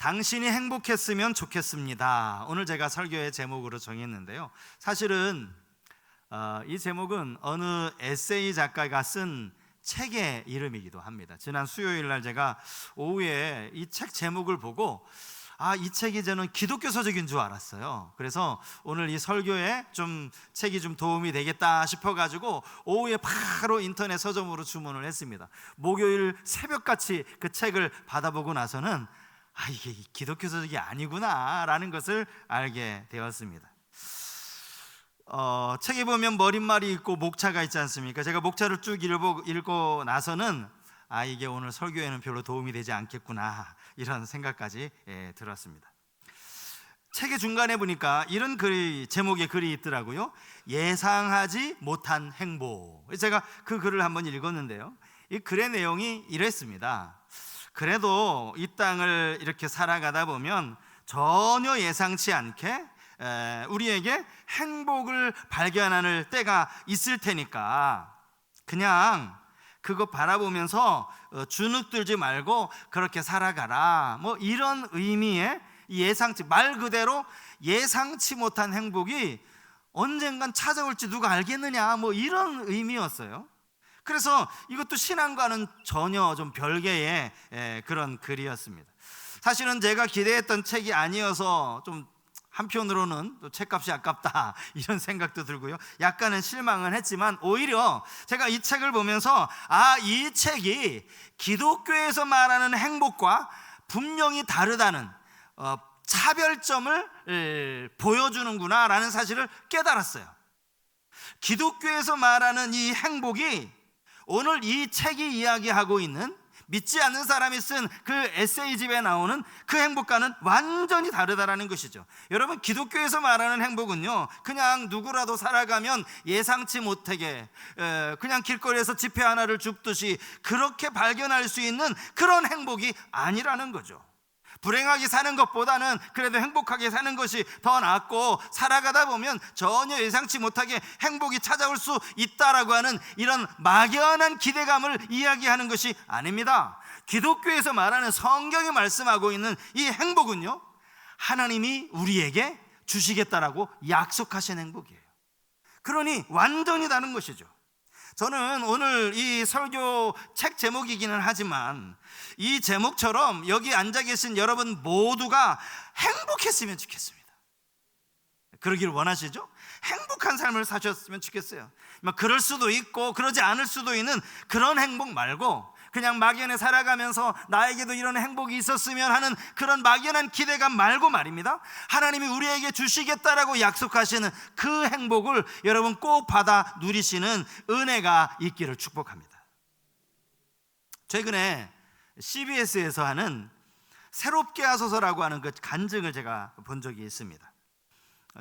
당신이 행복했으면 좋겠습니다. 오늘 제가 설교의 제목으로 정했는데요. 사실은 이 제목은 어느 에세이 작가가 쓴 책의 이름이기도 합니다. 지난 수요일 날 제가 오후에 이 책 제목을 보고 이 책이 저는 기독교 서적인 줄 알았어요. 그래서 오늘 이 설교에 책이 좀 도움이 되겠다 싶어가지고 오후에 바로 인터넷 서점으로 주문을 했습니다. 목요일 새벽같이 그 책을 받아보고 나서는 이게 기독교 서적이 아니구나 라는 것을 알게 되었습니다. 책에 보면 머릿말이 있고 목차가 있지 않습니까? 제가 목차를 쭉 읽고 나서는 이게 오늘 설교에는 별로 도움이 되지 않겠구나 이런 생각까지 들었습니다. 책의 중간에 보니까 이런 제목의 글이 있더라고요. 예상하지 못한 행복. 제가 그 글을 한번 읽었는데요, 이 글의 내용이 이랬습니다. 그래도 이 땅을 이렇게 살아가다 보면 전혀 예상치 않게 우리에게 행복을 발견하는 때가 있을 테니까 그냥 그거 바라보면서 주눅들지 말고 그렇게 살아가라, 이런 의미의 말 그대로 예상치 못한 행복이 언젠간 찾아올지 누가 알겠느냐, 이런 의미였어요. 그래서 이것도 신앙과는 전혀 좀 별개의 그런 글이었습니다. 사실은 제가 기대했던 책이 아니어서 좀 한편으로는 또 책값이 아깝다 이런 생각도 들고요, 약간은 실망은 했지만 오히려 제가 이 책을 보면서 이 책이 기독교에서 말하는 행복과 분명히 다르다는 차별점을 보여주는구나 라는 사실을 깨달았어요. 기독교에서 말하는 이 행복이 오늘 이 책이 이야기하고 있는 믿지 않는 사람이 쓴 그 에세이집에 나오는 그 행복과는 완전히 다르다라는 것이죠. 여러분, 기독교에서 말하는 행복은요, 그냥 누구라도 살아가면 예상치 못하게 그냥 길거리에서 지폐 하나를 줍듯이 그렇게 발견할 수 있는 그런 행복이 아니라는 거죠. 불행하게 사는 것보다는 그래도 행복하게 사는 것이 더 낫고, 살아가다 보면 전혀 예상치 못하게 행복이 찾아올 수 있다라고 하는 이런 막연한 기대감을 이야기하는 것이 아닙니다. 기독교에서 말하는, 성경이 말씀하고 있는 이 행복은요, 하나님이 우리에게 주시겠다라고 약속하신 행복이에요. 그러니 완전히 다른 것이죠. 저는 오늘 이 설교 책 제목이기는 하지만 이 제목처럼 여기 앉아 계신 여러분 모두가 행복했으면 좋겠습니다. 그러길 원하시죠? 행복한 삶을 사셨으면 좋겠어요. 그럴 수도 있고 그러지 않을 수도 있는 그런 행복 말고, 그냥 막연히 살아가면서 나에게도 이런 행복이 있었으면 하는 그런 막연한 기대감 말고 말입니다, 하나님이 우리에게 주시겠다라고 약속하시는 그 행복을 여러분 꼭 받아 누리시는 은혜가 있기를 축복합니다. 최근에 CBS에서 하는 새롭게 하소서라고 하는 그 간증을 제가 본 적이 있습니다.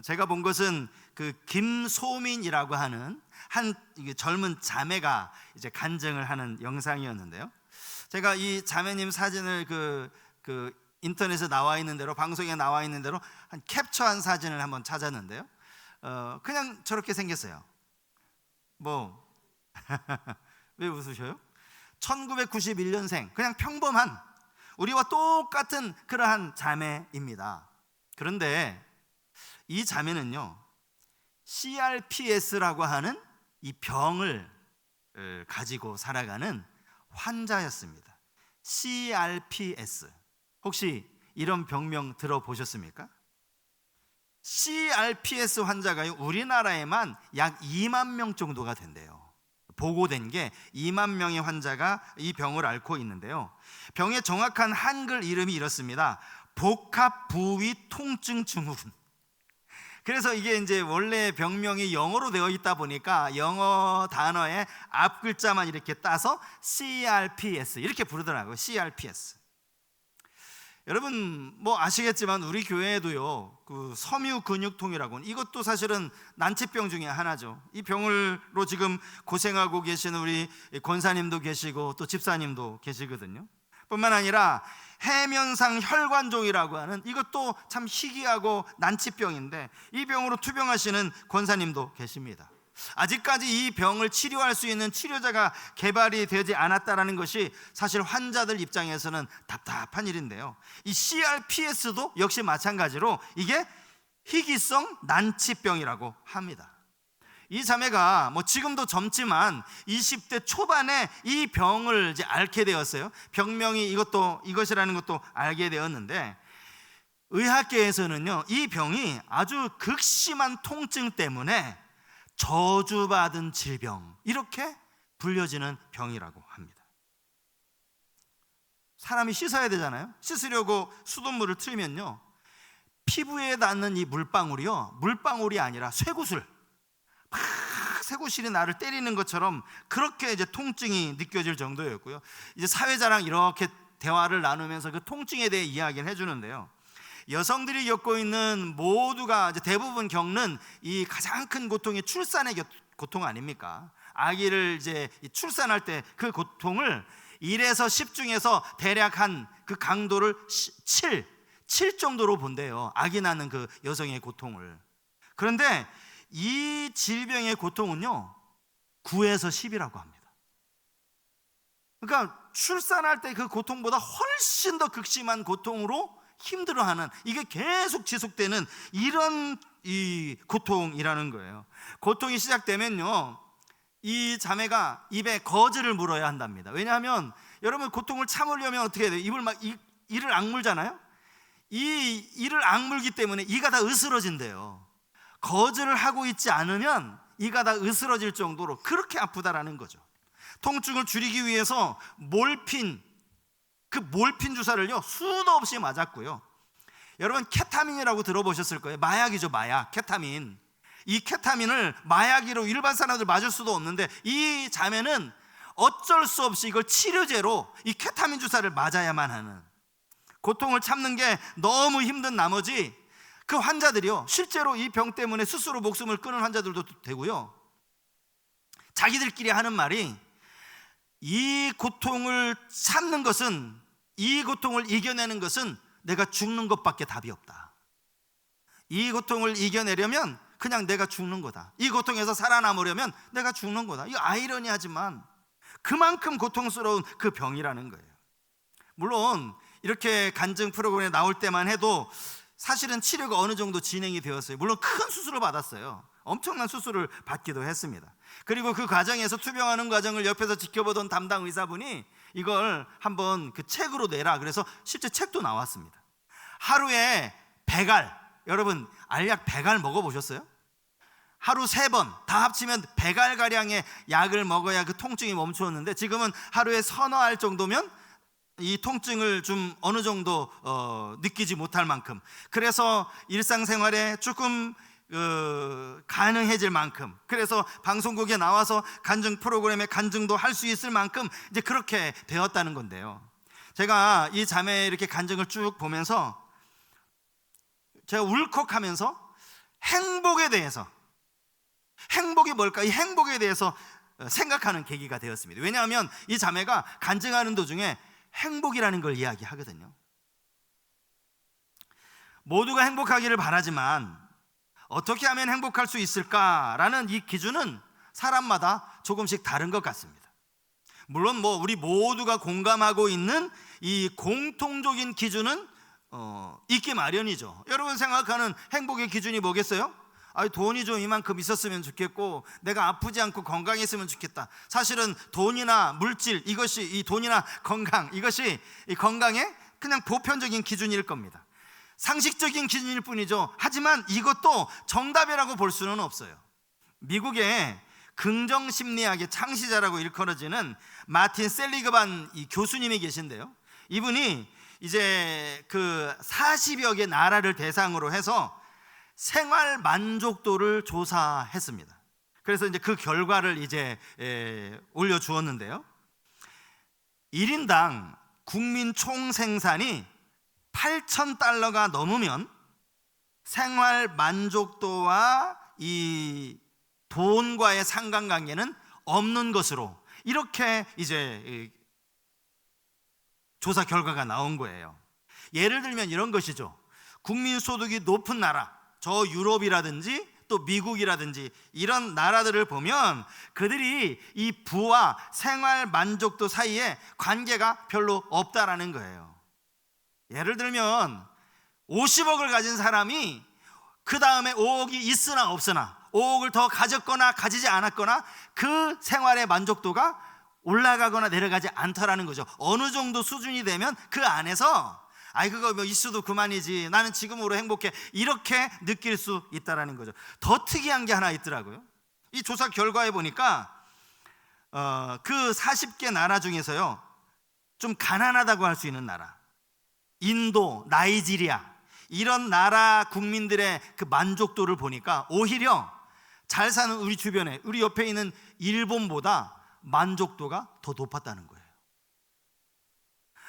제가 본 것은 그 김소민이라고 하는 한 젊은 자매가 이제 간증을 하는 영상이었는데요, 제가 이 자매님 사진을 그 인터넷에 나와 있는 대로, 방송에 나와 있는 대로 한 캡처한 사진을 한번 찾았는데요, 그냥 저렇게 생겼어요. 왜 웃으셔요? 1991년생 그냥 평범한 우리와 똑같은 그러한 자매입니다. 그런데 이 자매는요, CRPS라고 하는 이 병을 가지고 살아가는 환자였습니다. CRPS, 혹시 이런 병명 들어보셨습니까? CRPS 환자가 우리나라에만 약 2만 명 정도가 된대요. 보고된 게 2만 명의 환자가 이 병을 앓고 있는데요, 병의 정확한 한글 이름이 이렇습니다. 복합부위통증증후군. 그래서 이게 이제 원래 병명이 영어로 되어 있다 보니까 영어 단어의 앞 글자만 이렇게 따서 CRPS 이렇게 부르더라고요. CRPS. 여러분 아시겠지만 우리 교회에도요, 그 섬유근육통이라고, 이것도 사실은 난치병 중에 하나죠. 이 병으로 지금 고생하고 계시는 우리 권사님도 계시고 또 집사님도 계시거든요. 뿐만 아니라 해면상 혈관종이라고 하는, 이것도 참 희귀하고 난치병인데 이 병으로 투병하시는 권사님도 계십니다. 아직까지 이 병을 치료할 수 있는 치료제가 개발이 되지 않았다는 것이 사실 환자들 입장에서는 답답한 일인데요. 이 CRPS도 역시 마찬가지로 이게 희귀성 난치병이라고 합니다. 이 자매가 뭐 지금도 젊지만 20대 초반에 이 병을 이제 앓게 되었어요. 병명이 이것이라는 것도 알게 되었는데, 의학계에서는요, 이 병이 아주 극심한 통증 때문에 저주받은 질병, 이렇게 불려지는 병이라고 합니다. 사람이 씻어야 되잖아요. 씻으려고 수돗물을 틀면요, 피부에 닿는 이 물방울이 아니라 쇠구슬, 막 쇠구슬이 나를 때리는 것처럼 그렇게 이제 통증이 느껴질 정도였고요. 이제 사회자랑 이렇게 대화를 나누면서 그 통증에 대해 이야기를 해주는데요, 여성들이 겪고 있는 모두가 이제 대부분 겪는 이 가장 큰 고통이 출산의 고통 아닙니까? 아기를 이제 출산할 때 그 고통을 1에서 10 중에서 대략 한 그 강도를 7 정도로 본대요. 아기 낳는 그 여성의 고통을. 그런데 이 질병의 고통은요 9에서 10이라고 합니다. 그러니까 출산할 때 그 고통보다 훨씬 더 극심한 고통으로 힘들어하는, 이게 계속 지속되는 이런 이 고통이라는 거예요. 고통이 시작되면요, 이 자매가 입에 거즈를 물어야 한답니다. 왜냐하면 여러분, 고통을 참으려면 어떻게 해야 돼요? 이를 악물잖아요. 이 이를 악물기 때문에 이가 다 으스러진대요. 거즈를 하고 있지 않으면 이가 다 으스러질 정도로 그렇게 아프다라는 거죠. 통증을 줄이기 위해서 몰핀 주사를요 수도 없이 맞았고요. 여러분, 케타민이라고 들어보셨을 거예요. 마약이죠, 마약. 케타민. 이 케타민을 마약으로 일반 사람들 맞을 수도 없는데, 이 자매는 어쩔 수 없이 이걸 치료제로 이 케타민 주사를 맞아야만 하는, 고통을 참는 게 너무 힘든 나머지 그 환자들이요, 실제로 이 병 때문에 스스로 목숨을 끊은 환자들도 되고요, 자기들끼리 하는 말이, 이 고통을 참는 것은, 이 고통을 이겨내는 것은 내가 죽는 것밖에 답이 없다. 이 고통을 이겨내려면 그냥 내가 죽는 거다. 이 고통에서 살아남으려면 내가 죽는 거다. 이거 아이러니하지만 그만큼 고통스러운 그 병이라는 거예요. 물론 이렇게 간증 프로그램에 나올 때만 해도 사실은 치료가 어느 정도 진행이 되었어요. 물론 큰 수술을 받았어요. 엄청난 수술을 받기도 했습니다. 그리고 그 과정에서 투병하는 과정을 옆에서 지켜보던 담당 의사분이 이걸 한번 그 책으로 내라, 그래서 실제 책도 나왔습니다. 하루에 배갈, 여러분 알약 배갈 먹어보셨어요? 하루 3번 다 합치면 배갈가량의 약을 먹어야 그 통증이 멈추었는데, 지금은 하루에 서너 알 정도면 이 통증을 좀 어느 정도 느끼지 못할 만큼, 그래서 일상생활에 조금 가능해질 만큼, 그래서 방송국에 나와서 간증 프로그램에 간증도 할 수 있을 만큼 이제 그렇게 되었다는 건데요. 제가 이 자매의 이렇게 간증을 쭉 보면서 제가 울컥하면서 행복에 대해서, 행복이 뭘까? 이 행복에 대해서 생각하는 계기가 되었습니다. 왜냐하면 이 자매가 간증하는 도중에 행복이라는 걸 이야기하거든요. 모두가 행복하기를 바라지만 어떻게 하면 행복할 수 있을까라는 이 기준은 사람마다 조금씩 다른 것 같습니다. 물론 뭐 우리 모두가 공감하고 있는 이 공통적인 기준은 있기 마련이죠. 여러분 생각하는 행복의 기준이 뭐겠어요? 돈이 좀 이만큼 있었으면 좋겠고, 내가 아프지 않고 건강했으면 좋겠다. 사실은 돈이나 물질, 이 돈이나 건강, 이것이 이 건강의 그냥 보편적인 기준일 겁니다. 상식적인 기준일 뿐이죠. 하지만 이것도 정답이라고 볼 수는 없어요. 미국의 긍정심리학의 창시자라고 일컬어지는 마틴 셀리그반 이 교수님이 계신데요, 이분이 이제 그 40여 개 나라를 대상으로 해서 생활 만족도를 조사했습니다. 그래서 이제 그 결과를 이제 올려주었는데요, 1인당 국민 총 생산이 $8,000가 넘으면 생활 만족도와 이 돈과의 상관관계는 없는 것으로, 이렇게 이제 조사 결과가 나온 거예요. 예를 들면 이런 것이죠. 국민 소득이 높은 나라, 저 유럽이라든지 또 미국이라든지 이런 나라들을 보면 그들이 이 부와 생활 만족도 사이에 관계가 별로 없다라는 거예요. 예를 들면 50억을 가진 사람이 그 다음에 5억이 있으나 없으나 5억을 더 가졌거나 가지지 않았거나 그 생활의 만족도가 올라가거나 내려가지 않더라는 거죠. 어느 정도 수준이 되면 그 안에서 아이 그거 뭐 있어도 그만이지, 나는 지금으로 행복해, 이렇게 느낄 수 있다라는 거죠. 더 특이한 게 하나 있더라고요. 이 조사 결과에 보니까 그 40개 나라 중에서요 좀 가난하다고 할 수 있는 나라, 인도, 나이지리아, 이런 나라 국민들의 그 만족도를 보니까 오히려 잘 사는 우리 주변에, 우리 옆에 있는 일본보다 만족도가 더 높았다는 거예요.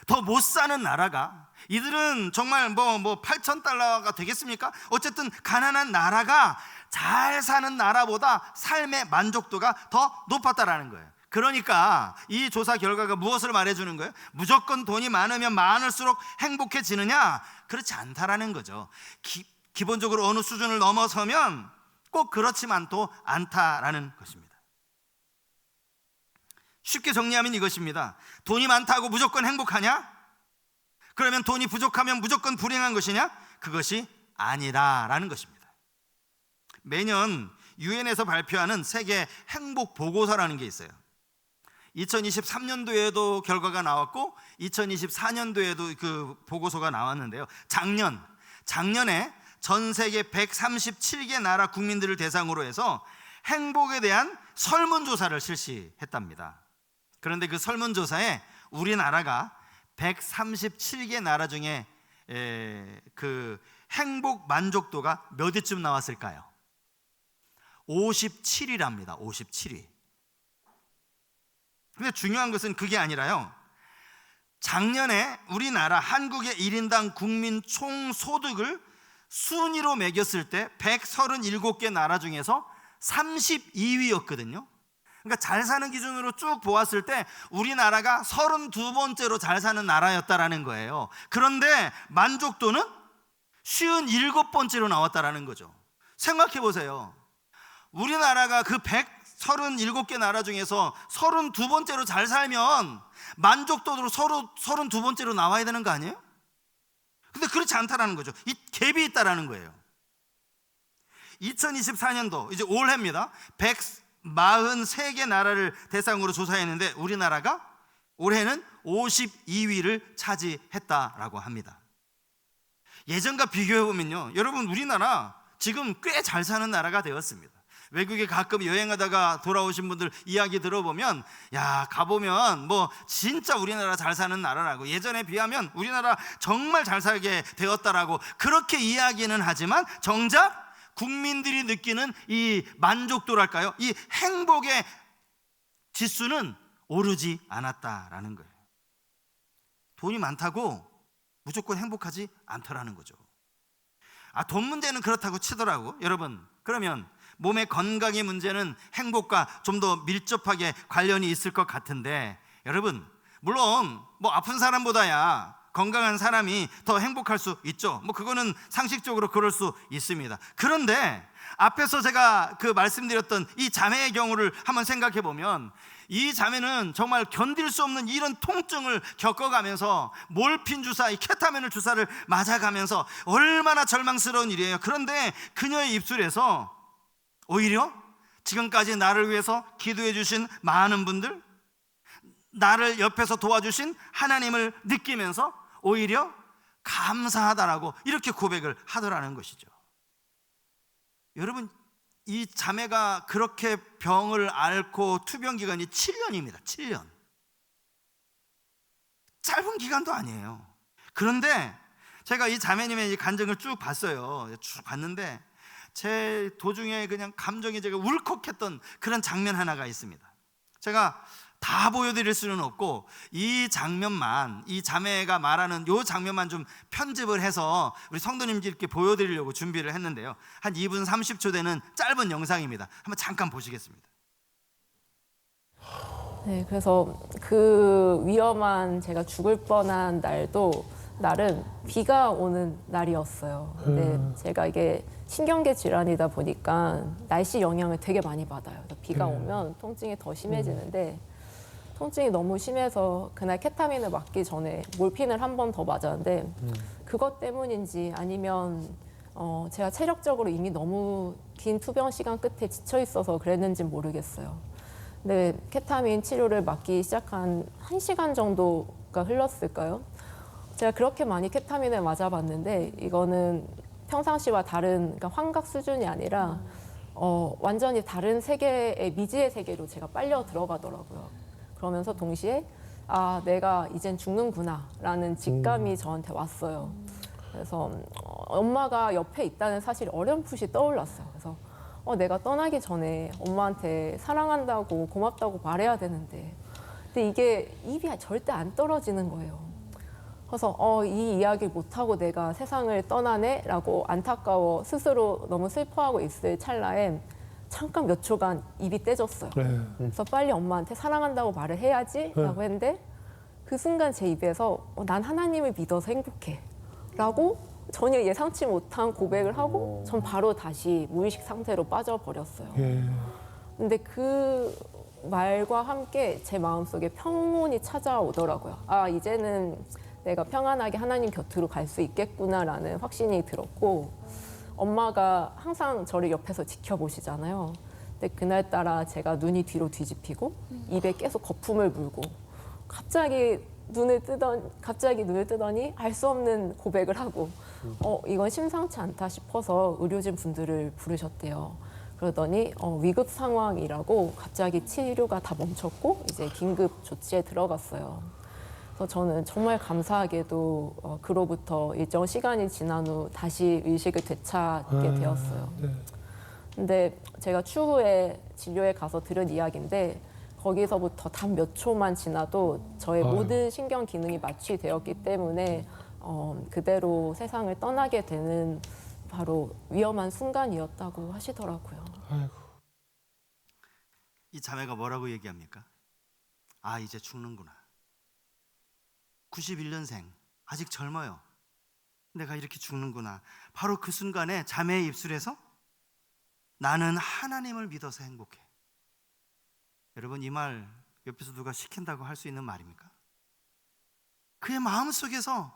더 못 사는 나라가, 이들은 정말 뭐 $8,000가 되겠습니까? 어쨌든 가난한 나라가 잘 사는 나라보다 삶의 만족도가 더 높았다라는 거예요. 그러니까 이 조사 결과가 무엇을 말해주는 거예요? 무조건 돈이 많으면 많을수록 행복해지느냐? 그렇지 않다라는 거죠. 기본적으로 어느 수준을 넘어서면 꼭 그렇지만도 않다라는 것입니다. 쉽게 정리하면 이것입니다. 돈이 많다고 무조건 행복하냐? 그러면 돈이 부족하면 무조건 불행한 것이냐? 그것이 아니다라는 것입니다. 매년 유엔에서 발표하는 세계 행복 보고서라는 게 있어요. 2023년도에도 결과가 나왔고 2024년도에도 그 보고서가 나왔는데요. 작년에 전 세계 137개 나라 국민들을 대상으로 해서 행복에 대한 설문조사를 실시했답니다. 그런데 그 설문조사에 우리나라가 137개 나라 중에 그 행복 만족도가 몇 위쯤 나왔을까요? 57위랍니다. 57위. 근데 중요한 것은 그게 아니라요, 작년에 우리나라 한국의 1인당 국민 총소득을 순위로 매겼을 때 137개 나라 중에서 32위였거든요. 그러니까 잘 사는 기준으로 쭉 보았을 때 우리나라가 32번째로 잘 사는 나라였다라는 거예요. 그런데 만족도는 57번째로 나왔다라는 거죠. 생각해 보세요. 우리나라가 그 137개 나라 중에서 32번째로 잘 살면 만족도로 32번째로 나와야 되는 거 아니에요? 근데 그렇지 않다라는 거죠. 이 갭이 있다라는 거예요. 2024년도 이제 올해입니다. 143개 나라를 대상으로 조사했는데 우리나라가 올해는 52위를 차지했다라고 합니다. 예전과 비교해보면요, 여러분 우리나라 지금 꽤 잘 사는 나라가 되었습니다. 외국에 가끔 여행하다가 돌아오신 분들 이야기 들어보면, 야, 가보면 뭐 진짜 우리나라 잘 사는 나라라고, 예전에 비하면 우리나라 정말 잘 살게 되었다라고 그렇게 이야기는 하지만 정작 국민들이 느끼는 이 만족도랄까요, 이 행복의 지수는 오르지 않았다라는 거예요. 돈이 많다고 무조건 행복하지 않더라는 거죠. 돈 문제는 그렇다고 치더라고. 여러분, 그러면 몸의 건강의 문제는 행복과 좀 더 밀접하게 관련이 있을 것 같은데, 여러분, 물론 뭐 아픈 사람보다야 건강한 사람이 더 행복할 수 있죠. 뭐 그거는 상식적으로 그럴 수 있습니다. 그런데 앞에서 제가 그 말씀드렸던 이 자매의 경우를 한번 생각해 보면, 이 자매는 정말 견딜 수 없는 이런 통증을 겪어가면서 몰핀 주사, 이 케타민을 주사를 맞아가면서 얼마나 절망스러운 일이에요. 그런데 그녀의 입술에서 오히려 지금까지 나를 위해서 기도해 주신 많은 분들, 나를 옆에서 도와주신 하나님을 느끼면서 오히려 감사하다라고 이렇게 고백을 하더라는 것이죠. 여러분, 이 자매가 그렇게 병을 앓고 투병 기간이 7년입니다. 7년. 짧은 기간도 아니에요. 그런데 제가 이 자매님의 간증을 쭉 봤어요. 쭉 봤는데 제 도중에 그냥 감정이 제가 울컥했던 그런 장면 하나가 있습니다. 제가 다 보여드릴 수는 없고 이 장면만, 이 자매가 말하는 이 장면만 좀 편집을 해서 우리 성도님들께 보여드리려고 준비를 했는데요, 한 2분 30초 되는 짧은 영상입니다. 한번 잠깐 보시겠습니다. 네, 그래서 그 위험한, 제가 죽을 뻔한 날도 날은 비가 오는 날이었어요. 근데 제가 이게 신경계 질환이다 보니까 날씨 영향을 되게 많이 받아요. 그래서 비가 오면 통증이 더 심해지는데 통증이 너무 심해서 그날 케타민을 맞기 전에 몰핀을 한 번 더 맞았는데 그것 때문인지 아니면 제가 체력적으로 이미 너무 긴 투병 시간 끝에 지쳐 있어서 그랬는지 모르겠어요. 근데 케타민 치료를 맞기 시작한 1시간 정도가 흘렀을까요? 제가 그렇게 많이 케타민을 맞아봤는데 이거는 평상시와 다른 그러니까 환각 수준이 아니라 완전히 다른 세계의 미지의 세계로 제가 빨려 들어가더라고요. 그러면서 동시에 아 내가 이젠 죽는구나 라는 직감이 저한테 왔어요. 그래서 엄마가 옆에 있다는 사실이 어렴풋이 떠올랐어요. 그래서 내가 떠나기 전에 엄마한테 사랑한다고 고맙다고 말해야 되는데 근데 이게 입이 절대 안 떨어지는 거예요. 그래서 이 이야기를 못하고 내가 세상을 떠나네 라고 안타까워 스스로 너무 슬퍼하고 있을 찰나에 잠깐 몇 초간 입이 떼졌어요. 그래서 빨리 엄마한테 사랑한다고 말을 해야지 라고 했는데 그 순간 제 입에서 난 하나님을 믿어서 행복해 라고 전혀 예상치 못한 고백을 하고 전 바로 다시 무의식 상태로 빠져버렸어요. 근데 그 말과 함께 제 마음속에 평온이 찾아오더라고요. 아 이제는 내가 평안하게 하나님 곁으로 갈 수 있겠구나라는 확신이 들었고 엄마가 항상 저를 옆에서 지켜보시잖아요. 근데 그날따라 제가 눈이 뒤로 뒤집히고 입에 계속 거품을 물고 갑자기 눈을 뜨더니 알 수 없는 고백을 하고 이건 심상치 않다 싶어서 의료진 분들을 부르셨대요. 그러더니 위급 상황이라고 갑자기 치료가 다 멈췄고 이제 긴급 조치에 들어갔어요. 그래서 저는 정말 감사하게도 그로부터 일정 시간이 지난 후 다시 의식을 되찾게 되었어요. 근데 제가 추후에 진료에 가서 들은 이야기인데 거기서부터 단 몇 초만 지나도 저의 모든 신경 기능이 마취되었기 때문에 그대로 세상을 떠나게 되는 바로 위험한 순간이었다고 하시더라고요. 아이고. 이 자매가 뭐라고 얘기합니까? 아 이제 죽는구나. 91년생 아직 젊어요. 내가 이렇게 죽는구나. 바로 그 순간에 자매의 입술에서 나는 하나님을 믿어서 행복해. 여러분 이 말 옆에서 누가 시킨다고 할 수 있는 말입니까? 그의 마음속에서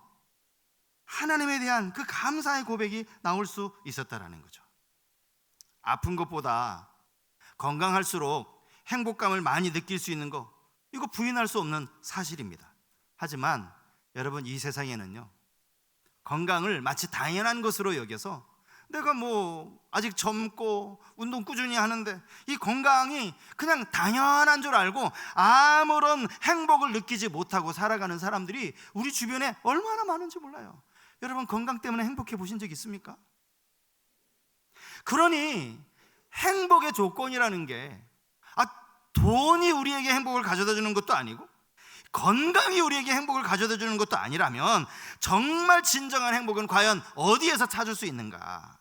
하나님에 대한 그 감사의 고백이 나올 수 있었다라는 거죠. 아픈 것보다 건강할수록 행복감을 많이 느낄 수 있는 거 이거 부인할 수 없는 사실입니다. 하지만 여러분 이 세상에는요 건강을 마치 당연한 것으로 여겨서 내가 아직 젊고 운동 꾸준히 하는데 이 건강이 그냥 당연한 줄 알고 아무런 행복을 느끼지 못하고 살아가는 사람들이 우리 주변에 얼마나 많은지 몰라요. 여러분 건강 때문에 행복해 보신 적 있습니까? 그러니 행복의 조건이라는 게 돈이 우리에게 행복을 가져다 주는 것도 아니고 건강이 우리에게 행복을 가져다 주는 것도 아니라면 정말 진정한 행복은 과연 어디에서 찾을 수 있는가?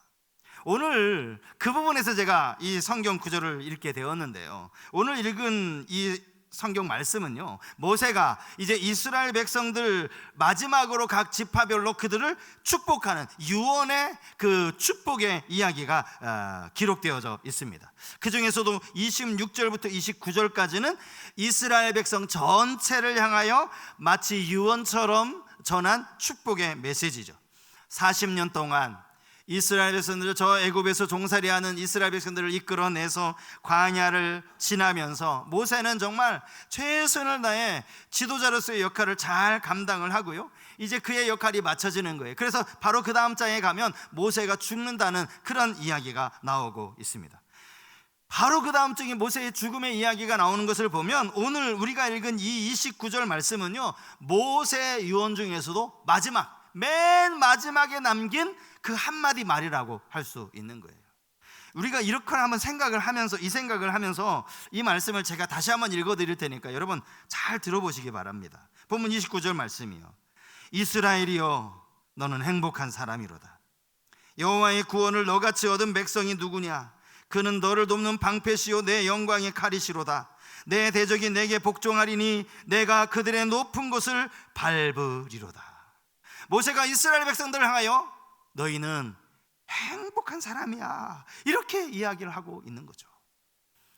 오늘 그 부분에서 제가 이 성경 구절을 읽게 되었는데요. 오늘 읽은 이 성경 말씀은요 모세가 이제 이스라엘 백성들 마지막으로 각 지파별로 그들을 축복하는 유언의 그 축복의 이야기가 기록되어져 있습니다. 그 중에서도 26절부터 29절까지는 이스라엘 백성 전체를 향하여 마치 유언처럼 전한 축복의 메시지죠. 40년 동안 이스라엘 백성들을 저 애굽에서 종살이하는 이스라엘 백성들을 이끌어내서 광야를 지나면서 모세는 정말 최선을 다해 지도자로서의 역할을 잘 감당을 하고요 이제 그의 역할이 맞춰지는 거예요. 그래서 바로 그 다음 장에 가면 모세가 죽는다는 그런 이야기가 나오고 있습니다. 바로 그 다음 장에 모세의 죽음의 이야기가 나오는 것을 보면 오늘 우리가 읽은 이 29절 말씀은요 모세 유언 중에서도 맨 마지막에 남긴 그 한마디 말이라고 할 수 있는 거예요. 우리가 이렇게 한번 생각을 하면서 이 말씀을 제가 다시 한번 읽어드릴 테니까 여러분 잘 들어보시기 바랍니다. 본문 29절 말씀이요 이스라엘이여 너는 행복한 사람이로다. 여호와의 구원을 너같이 얻은 백성이 누구냐? 그는 너를 돕는 방패시요 내 영광의 칼이시로다. 내 대적이 내게 복종하리니 내가 그들의 높은 곳을 밟으리로다. 모세가 이스라엘 백성들을 향하여 너희는 행복한 사람이야, 이렇게 이야기를 하고 있는 거죠.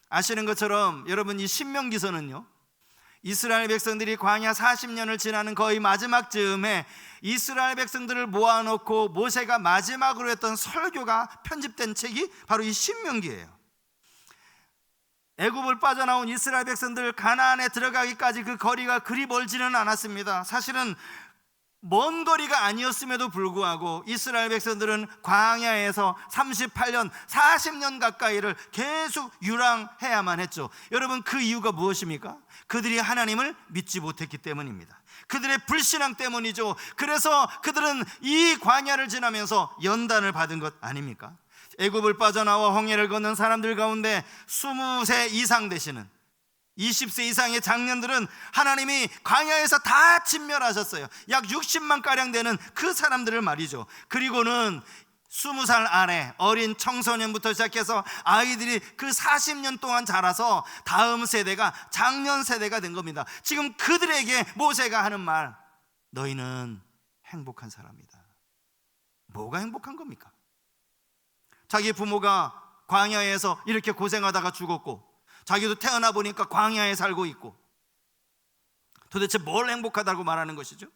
아시는 것처럼 여러분, 이 신명기서는요, 이스라엘 백성들이 광야 40년을 지나는 거의 마지막 즈음에 이스라엘 백성들을 모아놓고 모세가 마지막으로 했던 설교가 편집된 책이 바로 이 신명기예요. 애굽을 빠져나온 이스라엘 백성들 가나안에 들어가기까지 그 거리가 그리 멀지는 않았습니다. 사실은 먼 거리가 아니었음에도 불구하고 이스라엘 백성들은 광야에서 38년, 40년 가까이를 계속 유랑해야만 했죠. 여러분, 그 이유가 무엇입니까? 그들이 하나님을 믿지 못했기 때문입니다. 그들의 불신앙 때문이죠. 그래서 그들은 이 광야를 지나면서 연단을 받은 것 아닙니까? 애굽을 빠져나와 홍해를 건넌 사람들 가운데 20세 이상 되시는 20세 이상의 장년들은 하나님이 광야에서 다 진멸하셨어요. 약 60만 가량 되는 그 사람들을 말이죠. 그리고는 20살 아래 어린 청소년부터 시작해서 아이들이 그 40년 동안 자라서 다음 세대가 장년 세대가 된 겁니다. 지금 그들에게 모세가 하는 말, 너희는 행복한 사람이다. 뭐가 행복한 겁니까? 자기 부모가 광야에서 이렇게 고생하다가 죽었고, 자기도 태어나 보니까 광야에 살고 있고, 도대체 뭘 행복하다고 말하는 것이죠?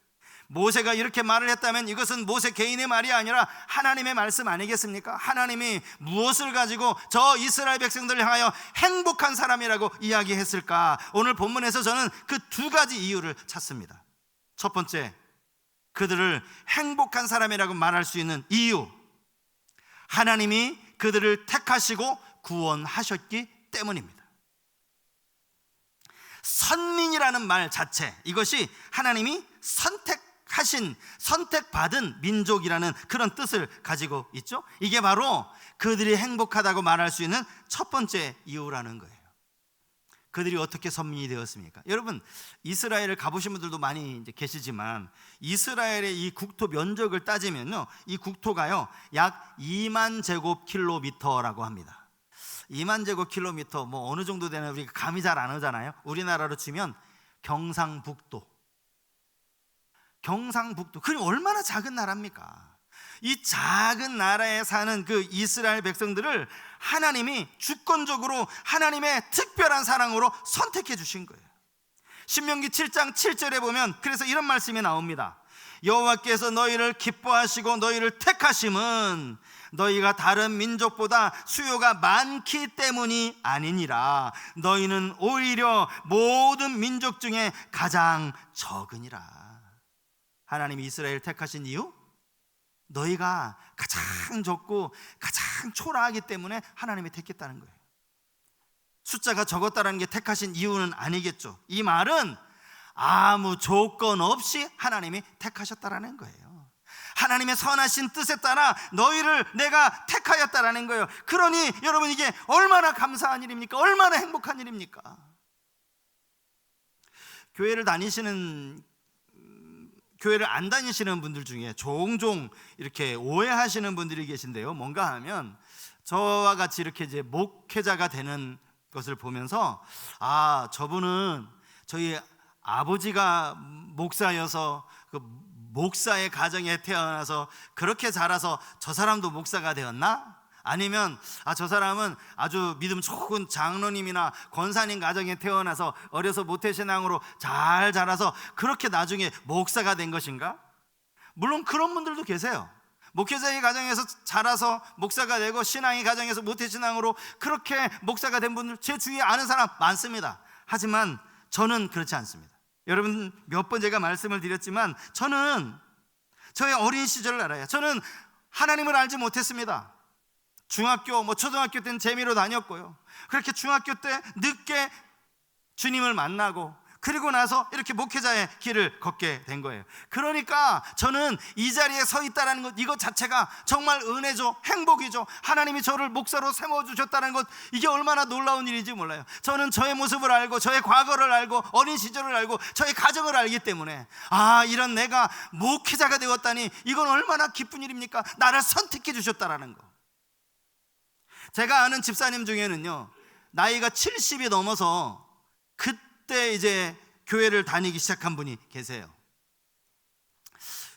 모세가 이렇게 말을 했다면 이것은 모세 개인의 말이 아니라 하나님의 말씀 아니겠습니까? 하나님이 무엇을 가지고 저 이스라엘 백성들을 향하여 행복한 사람이라고 이야기했을까? 오늘 본문에서 저는 그 두 가지 이유를 찾습니다. 첫 번째, 그들을 행복한 사람이라고 말할 수 있는 이유, 하나님이 그들을 택하시고 구원하셨기 때문입니다. 선민이라는 말 자체, 이것이 하나님이 선택받은 민족이라는 그런 뜻을 가지고 있죠. 이게 바로 그들이 행복하다고 말할 수 있는 첫 번째 이유라는 거예요. 그들이 어떻게 선민이 되었습니까? 여러분, 이스라엘을 가보신 분들도 많이 이제 계시지만 이스라엘의 이 국토 면적을 따지면요, 이 국토가요 약 2만 제곱킬로미터라고 합니다. 2만 제곱킬로미터, 뭐 어느 정도 되나 우리가 감이 잘 안 오잖아요. 우리나라로 치면 경상북도. 그게 얼마나 작은 나라입니까? 이 작은 나라에 사는 그 이스라엘 백성들을 하나님이 주권적으로 하나님의 특별한 사랑으로 선택해 주신 거예요. 신명기 7장 7절에 보면 그래서 이런 말씀이 나옵니다. 여호와께서 너희를 기뻐하시고 너희를 택하심은 너희가 다른 민족보다 수요가 많기 때문이 아니니라. 너희는 오히려 모든 민족 중에 가장 적으니라. 하나님이 이스라엘을 택하신 이유? 너희가 가장 적고 가장 초라하기 때문에 하나님이 택했다는 거예요. 숫자가 적었다는 게 택하신 이유는 아니겠죠. 이 말은 아무 조건 없이 하나님이 택하셨다라는 거예요. 하나님의 선하신 뜻에 따라 너희를 내가 택하였다라는 거예요. 그러니 여러분, 이게 얼마나 감사한 일입니까? 얼마나 행복한 일입니까? 교회를 안 다니시는 분들 중에 종종 이렇게 오해하시는 분들이 계신데요. 뭔가 하면 저와 같이 이렇게 이제 목회자가 되는 것을 보면서, 아, 저분은 저희 아버지가 목사여서 그 목사의 가정에 태어나서 그렇게 자라서 저 사람도 목사가 되었나? 아니면 저 사람은 아주 믿음 좋은 장로님이나 권사님 가정에 태어나서 어려서 모태신앙으로 잘 자라서 그렇게 나중에 목사가 된 것인가? 물론 그런 분들도 계세요. 목회자의 가정에서 자라서 목사가 되고 신앙의 가정에서 모태신앙으로 그렇게 목사가 된 분들 제 주위에 아는 사람 많습니다. 하지만 저는 그렇지 않습니다. 여러분, 몇 번 제가 말씀을 드렸지만 저는 저의 어린 시절을 알아요. 저는 하나님을 알지 못했습니다. 중학교, 초등학교 때는 재미로 다녔고요. 그렇게 중학교 때 늦게 주님을 만나고 그리고 나서 이렇게 목회자의 길을 걷게 된 거예요. 그러니까 저는 이 자리에 서 있다는 것, 이것 자체가 정말 은혜죠. 행복이죠. 하나님이 저를 목사로 세워주셨다는 것, 이게 얼마나 놀라운 일인지 몰라요. 저는 저의 모습을 알고 저의 과거를 알고 어린 시절을 알고 저의 가정을 알기 때문에 이런 내가 목회자가 되었다니 이건 얼마나 기쁜 일입니까? 나를 선택해 주셨다라는 거. 제가 아는 집사님 중에는요, 나이가 70이 넘어서 그때 이제 교회를 다니기 시작한 분이 계세요.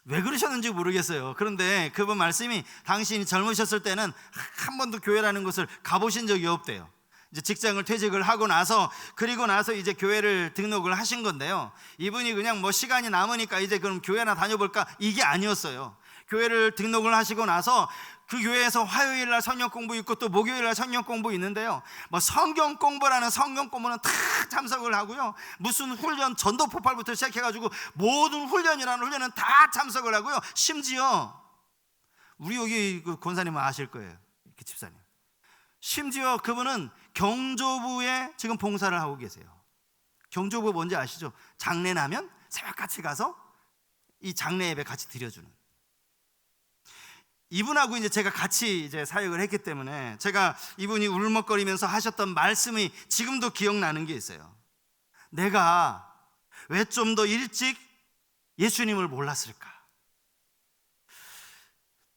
왜 그러셨는지 모르겠어요. 그런데 그분 말씀이 당신이 젊으셨을 때는 한 번도 교회라는 곳을 가보신 적이 없대요. 이제 직장을 퇴직을 하고 나서, 그리고 나서 이제 교회를 등록을 하신 건데요, 이분이 그냥 뭐 시간이 남으니까 이제 그럼 교회나 다녀볼까, 이게 아니었어요. 교회를 등록을 하시고 나서 그 교회에서 화요일 날 성경 공부 있고 또 목요일 날 성경 공부 있는데요, 뭐 성경 공부는 다 참석을 하고요, 무슨 훈련, 전도 폭발부터 시작해가지고 모든 훈련이라는 훈련은 다 참석을 하고요, 심지어 우리 여기 그 권사님은 아실 거예요, 그 집사님. 심지어 그분은 경조부에 지금 봉사를 하고 계세요. 경조부 뭔지 아시죠? 장례 나면 새벽같이 가서 이 장례 예배 같이 드려주는. 이분하고 이제 제가 같이 이제 사역을 했기 때문에 제가 이분이 울먹거리면서 하셨던 말씀이 지금도 기억나는 게 있어요. 내가 왜 좀 더 일찍 예수님을 몰랐을까?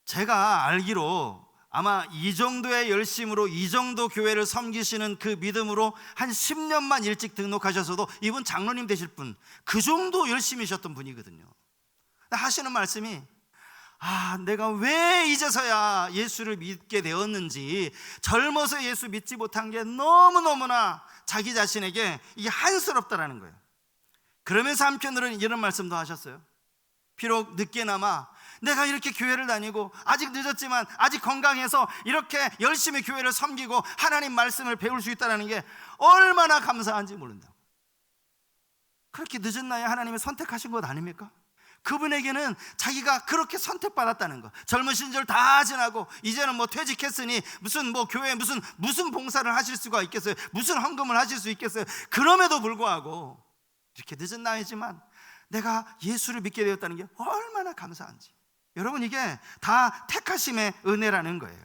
제가 알기로 아마 이 정도의 열심으로 이 정도 교회를 섬기시는 그 믿음으로 한 10년만 일찍 등록하셔서도 이분 장로님 되실 분, 그 정도 열심히셨던 분이거든요. 하시는 말씀이, 내가 왜 이제서야 예수를 믿게 되었는지, 젊어서 예수 믿지 못한 게 너무너무나 자기 자신에게 이게 한스럽다라는 거예요. 그러면서 한편으로는 이런 말씀도 하셨어요. 비록 늦게나마 내가 이렇게 교회를 다니고 아직 늦었지만 아직 건강해서 이렇게 열심히 교회를 섬기고 하나님 말씀을 배울 수 있다는 게 얼마나 감사한지 모른다. 그렇게 늦은 나이에 하나님이 선택하신 것 아닙니까? 그분에게는 자기가 그렇게 선택받았다는 거, 젊은 시절 다 지나고 이제는 뭐 퇴직했으니 무슨 뭐 교회에 무슨 봉사를 하실 수가 있겠어요? 무슨 헌금을 하실 수 있겠어요? 그럼에도 불구하고 이렇게 늦은 나이지만 내가 예수를 믿게 되었다는 게 얼마나 감사한지. 여러분, 이게 다 택하심의 은혜라는 거예요.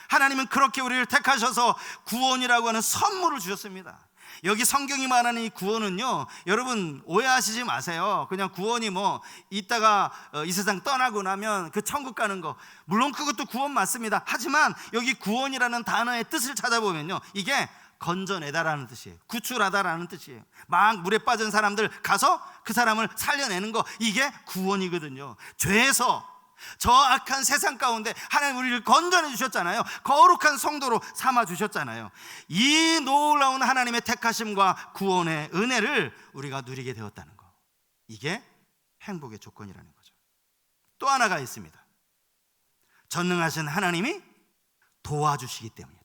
하나님은 그렇게 우리를 택하셔서 구원이라고 하는 선물을 주셨습니다. 여기 성경이 말하는 이 구원은요, 여러분 오해하시지 마세요. 그냥 구원이 뭐 이따가 이 세상 떠나고 나면 그 천국 가는 거, 물론 그것도 구원 맞습니다. 하지만 여기 구원이라는 단어의 뜻을 찾아보면요, 이게 건져내다라는 뜻이에요. 구출하다라는 뜻이에요. 막 물에 빠진 사람들 가서 그 사람을 살려내는 거, 이게 구원이거든요. 죄에서, 저 악한 세상 가운데 하나님 우리를 건져내 주셨잖아요. 거룩한 성도로 삼아 주셨잖아요. 이 놀라운 하나님의 택하심과 구원의 은혜를 우리가 누리게 되었다는 거, 이게 행복의 조건이라는 거죠. 또 하나가 있습니다. 전능하신 하나님이 도와주시기 때문이에요.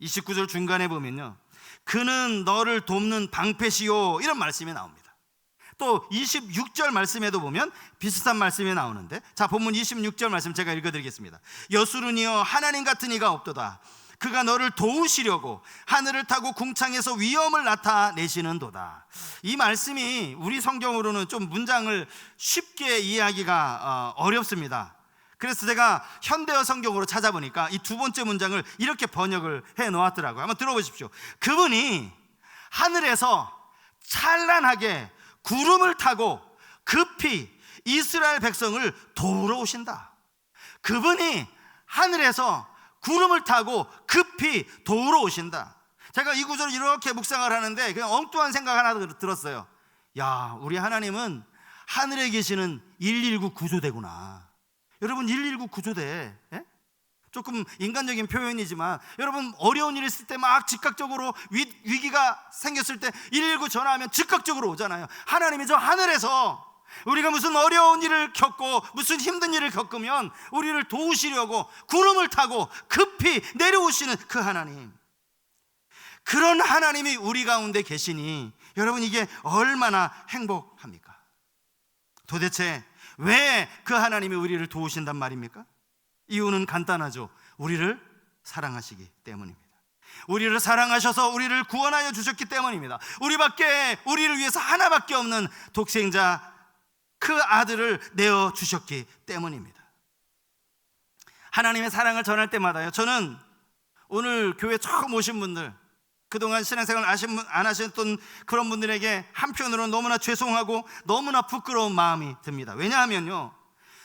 29절 중간에 보면요, 그는 너를 돕는 방패시요, 이런 말씀이 나옵니다. 또 26절 말씀에도 보면 비슷한 말씀이 나오는데, 자, 본문 26절 말씀 제가 읽어드리겠습니다. 여수르니여 하나님 같은 이가 없도다. 그가 너를 도우시려고 하늘을 타고 궁창에서 위엄을 나타내시는도다. 이 말씀이 우리 성경으로는 좀 문장을 쉽게 이해하기가 어렵습니다. 그래서 제가 현대어 성경으로 찾아보니까 이 두 번째 문장을 이렇게 번역을 해 놓았더라고요. 한번 들어보십시오. 그분이 하늘에서 찬란하게 구름을 타고 급히 이스라엘 백성을 도우러 오신다. 그분이 하늘에서 구름을 타고 급히 도우러 오신다. 제가 이 구절을 이렇게 묵상을 하는데 그냥 엉뚱한 생각 하나 들었어요. 야, 우리 하나님은 하늘에 계시는 119 구조대구나. 여러분, 119 구조대, 예? 조금 인간적인 표현이지만 여러분, 어려운 일이 있을 때 막 즉각적으로 위기가 생겼을 때 119 전화하면 즉각적으로 오잖아요. 하나님이 저 하늘에서 우리가 무슨 어려운 일을 겪고 무슨 힘든 일을 겪으면 우리를 도우시려고 구름을 타고 급히 내려오시는 그 하나님, 그런 하나님이 우리 가운데 계시니 여러분, 이게 얼마나 행복합니까? 도대체 왜 그 하나님이 우리를 도우신단 말입니까? 이유는 간단하죠. 우리를 사랑하시기 때문입니다. 우리를 사랑하셔서 우리를 구원하여 주셨기 때문입니다. 우리를 위해서 하나밖에 없는 독생자 그 아들을 내어 주셨기 때문입니다. 하나님의 사랑을 전할 때마다요, 저는 오늘 교회 처음 오신 분들, 그동안 신앙생활 안 하셨던 그런 분들에게 한편으로는 너무나 죄송하고 너무나 부끄러운 마음이 듭니다. 왜냐하면요,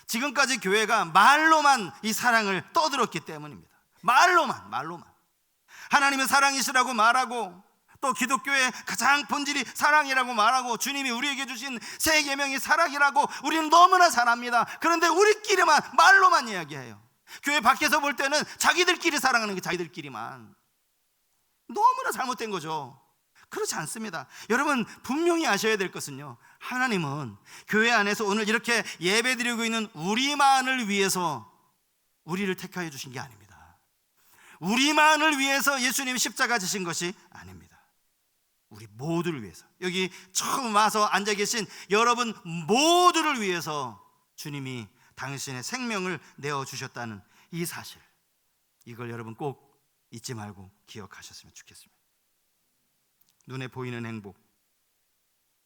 지금까지 교회가 말로만 이 사랑을 떠들었기 때문입니다. 말로만 하나님은 사랑이시라고 말하고 또 기독교의 가장 본질이 사랑이라고 말하고 주님이 우리에게 주신 새 계명이 사랑이라고 우리는 너무나 잘 압니다. 그런데 우리끼리만 말로만 이야기해요. 교회 밖에서 볼 때는 자기들끼리 사랑하는 게 자기들끼리만. 너무나 잘못된 거죠. 그렇지 않습니다. 여러분 분명히 아셔야 될 것은요, 하나님은 교회 안에서 오늘 이렇게 예배드리고 있는 우리만을 위해서 우리를 택하여 주신 게 아닙니다. 우리만을 위해서 예수님이 십자가 지신 것이 아닙니다. 우리 모두를 위해서, 여기 처음 와서 앉아 계신 여러분 모두를 위해서 주님이 당신의 생명을 내어주셨다는 이 사실, 이걸 여러분 꼭 잊지 말고 기억하셨으면 좋겠습니다. 눈에 보이는 행복,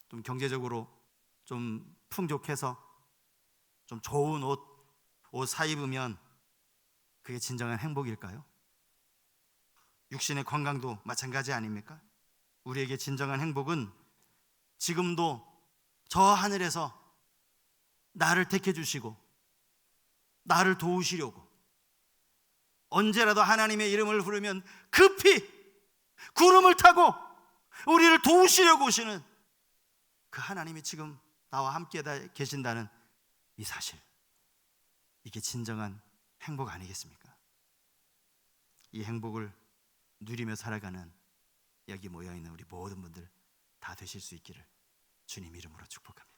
좀 경제적으로 좀 풍족해서 좀 좋은 옷 사입으면 그게 진정한 행복일까요? 육신의 건강도 마찬가지 아닙니까? 우리에게 진정한 행복은 지금도 저 하늘에서 나를 택해 주시고 나를 도우시려고 언제라도 하나님의 이름을 부르면 급히 구름을 타고 우리를 도우시려고 오시는 그 하나님이 지금 나와 함께 계신다는 이 사실, 이게 진정한 행복 아니겠습니까? 이 행복을 누리며 살아가는 여기 모여있는 우리 모든 분들 다 되실 수 있기를 주님 이름으로 축복합니다.